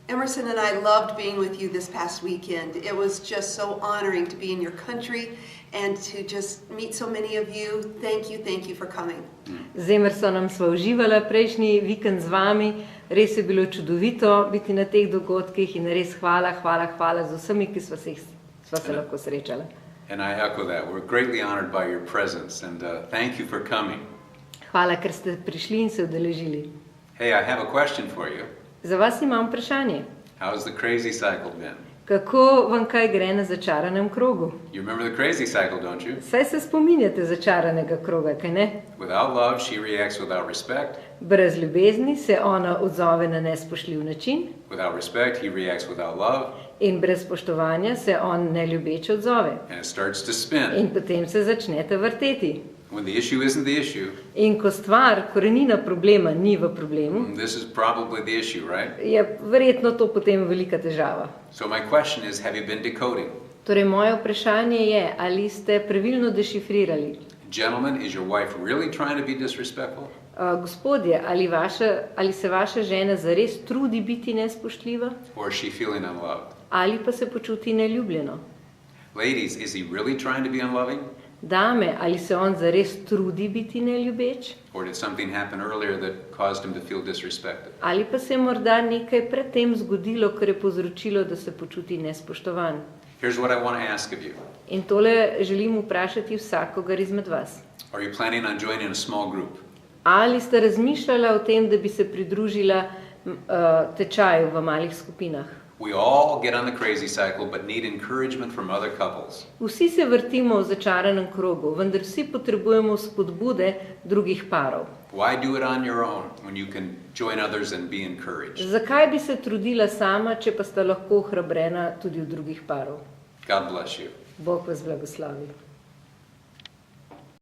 Emerson and I loved being with you this past weekend. It was just so honoring to be in your country and to just meet so many of you. Thank you for coming. Z Emersonom sva uživala prejšnji vikend z vami. Res je bilo čudovito biti na teh dogodkih in res hvala z vsemi, ki sva se lahko srečala. And I echo that. We're greatly honored by your presence and thank you for coming. Hvala, ker ste prišli in se udeležili. Hey, I have a question for you. Za vas imam vprašanje. How's the crazy cycle been? Kako vam kaj gre na začaranem krogu? You remember the crazy cycle, don't you? Saj se spominjate začaranega kroga, kaj ne? Without love, she reacts without respect. Brez ljubezni se ona odzove na nespoštljiv način. Without respect, he reacts without love. In brez spoštovanja se on neljubeče odzove. And it starts to spin. In potem se začnete vrteti. When the issue isn't the issue, in ko stvar, korenina problema ni v problemu, this is probably the issue, right? Je verjetno to potem velika težava. So my question is, have you been decoding? Torej, moje vprašanje je, ali ste pravilno dešifrirali? Gentlemen, is your wife really trying to be disrespectful? Gospodje, ali se vaša žena zares trudi biti nespoštljiva? Or is she feeling unloved? Ali pa se počuti neljubljeno? Ladies, is he really trying to be unloving? Dame, ali se on zares trudi biti neljubeč? Or did something happen earlier that caused him to feel disrespected? Ali pa se je morda nekaj pred tem zgodilo, kar je povzročilo, da se počuti nespoštovan? Here's what I want to ask of you. In tole želim vprašati vsakogar izmed vas. Are you planning on joining a small group? Ali ste razmišljala o tem, da bi se pridružila tečaju v malih skupinah? We all get on the crazy cycle, but need encouragement from other couples. Vsi se vrtimo v začaranem krogu, vendar vsi potrebujemo spodbude drugih parov. Why do it on your own when you can join others and be encouraged? Zakaj bi se trudila sama, če pa sta lahko ohrabrena tudi v drugih parov? God bless you. Bog vas blagoslovi.